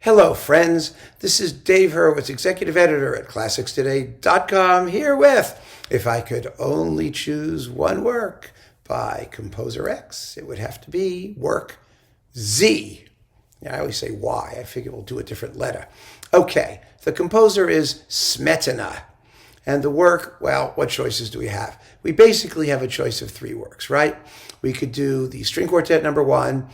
Hello, friends. This is Dave Hurwitz, executive editor at ClassicsToday.com, here with If I Could Only Choose One Work by Composer X, it would have to be work Z. I always say Y. I figure we'll do a different letter. Okay, the composer is SMETANA. And the work, well, what choices do we have? We basically have a choice of three works, right? We could do the String Quartet number 1,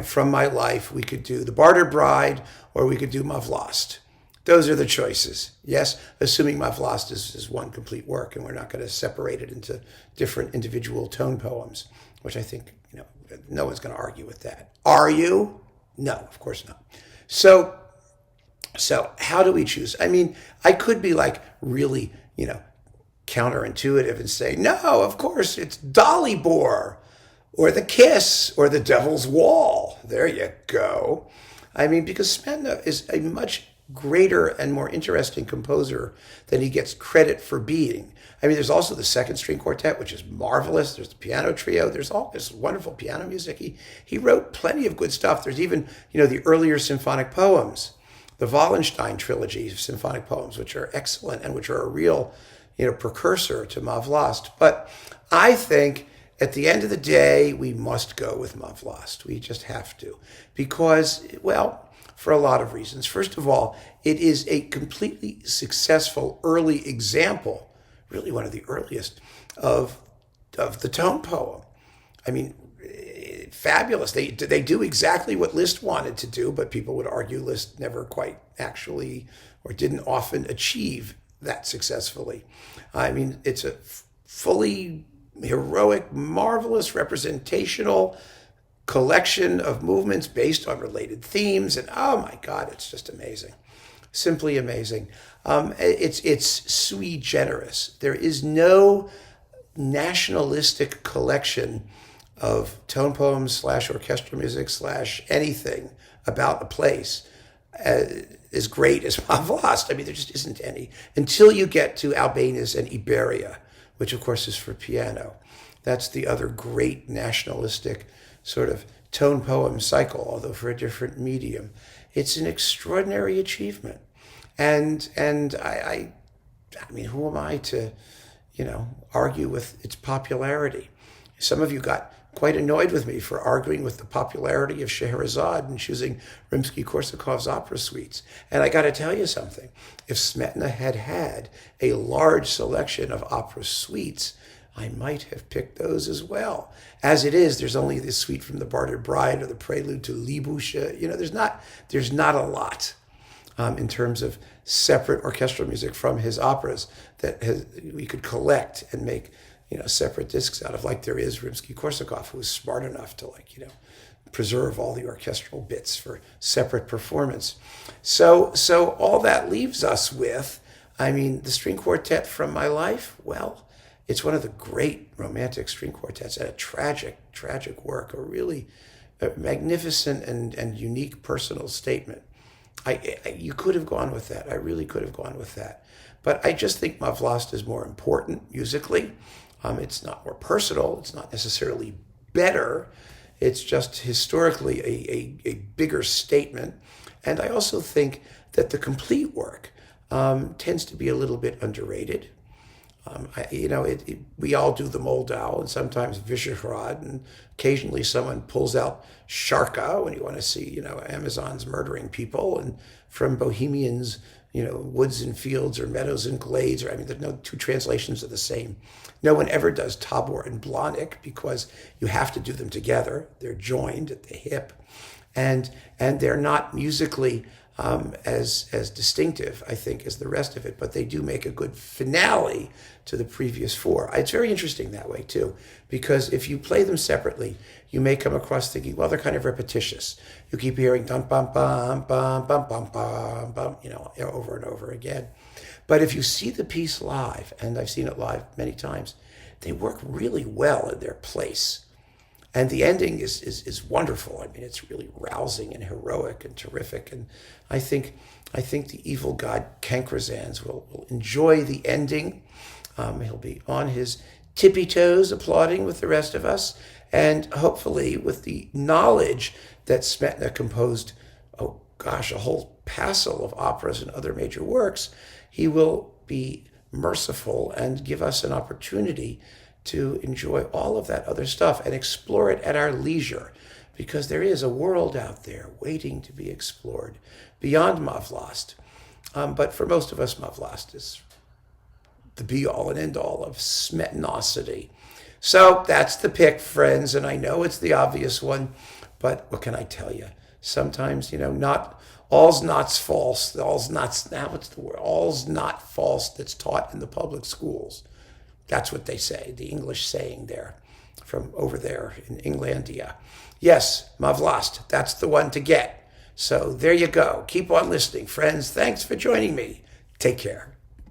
from my life. We could do the Bartered Bride, or we could do Ma Vlast. Those are the choices. Yes, assuming Ma Vlast is one complete work, and we're not going to separate it into different individual tone poems, which I think, no one's going to argue with that. Are you? No, of course not. So how do we choose? I mean, I could be like really, counterintuitive and say, no, of course, it's Dalibor, or The Kiss, or The Devil's Wall. There you go. I mean, because SMETANA is a much greater and more interesting composer than he gets credit for being. I mean, there's also the Second String Quartet, which is marvelous. There's the piano trio. There's all this wonderful piano music. He wrote plenty of good stuff. There's even, the earlier symphonic poems, the Wallenstein trilogy of symphonic poems, which are excellent and which are a real, precursor to Ma Vlast. But I think at the end of the day, we must go with Ma Vlast. We just have to. Because, well, for a lot of reasons. First of all, it is a completely successful early example, really one of the earliest, of the tone poem. I mean, fabulous. They do exactly what Liszt wanted to do, but people would argue Liszt never quite actually, or didn't often achieve that successfully. I mean, it's a fully heroic, marvelous, representational collection of movements based on related themes. And oh my God, it's just amazing. Simply amazing. It's sui generis. There is no nationalistic collection of tone poems / orchestral music / anything about a place as great as Ma Vlast. I mean, there just isn't any until you get to Albaniz and Iberia, which of course is for piano. That's the other great nationalistic sort of tone poem cycle, although for a different medium. It's an extraordinary achievement. And I mean, who am I to, argue with its popularity? Some of you got quite annoyed with me for arguing with the popularity of Scheherazade and choosing Rimsky-Korsakov's opera suites. And I got to tell you something. If SMETANA had a large selection of opera suites, I might have picked those as well. As it is, there's only this suite from the Bartered Bride or the Prelude to Libuscha. There's not a lot in terms of separate orchestral music from his operas that we could collect and make separate discs out of, like there is Rimsky-Korsakov, who was smart enough to preserve all the orchestral bits for separate performance. So all that leaves us with, the string quartet from my life, well, it's one of the great romantic string quartets and a tragic work, a really magnificent and unique personal statement. You could have gone with that. I really could have gone with that. But I just think Ma Vlast is more important musically. It's not more personal. It's not necessarily better. It's just historically a bigger statement. And I also think that the complete work tends to be a little bit underrated. We all do the Moldau and sometimes Visegrad, and occasionally someone pulls out Sharka when you want to see, Amazons murdering people, and from Bohemians, woods and fields or meadows and glades, there's no two translations are the same. No one ever does Tabor and Blahnik because you have to do them together. They're joined at the hip, and they're not musically as distinctive, I think, as the rest of it, but they do make a good finale to the previous four. It's very interesting that way, too, because if you play them separately, you may come across thinking, well, they're kind of repetitious. You keep hearing dum bum bum bum bum bum bum bum, over and over again. But if you see the piece live, and I've seen it live many times, they work really well in their place. And the ending is wonderful. It's really rousing and heroic and terrific. And I think the evil god Cankrazans will enjoy the ending. He'll be on his tippy toes applauding with the rest of us. And hopefully with the knowledge that SMETANA composed gosh, a whole passel of operas and other major works, he will be merciful and give us an opportunity to enjoy all of that other stuff and explore it at our leisure, because there is a world out there waiting to be explored beyond Vlast. But for most of us, Vlast is the be-all and end-all of smetanosity. So that's the pick, friends, and I know it's the obvious one, but what can I tell you? Sometimes, not all's not false. All's not, now what's the word? All's not false that's taught in the public schools. That's what they say, the English saying there, from over there in Englandia. Yes, Vlast, that's the one to get. So there you go. Keep on listening, friends. Thanks for joining me. Take care.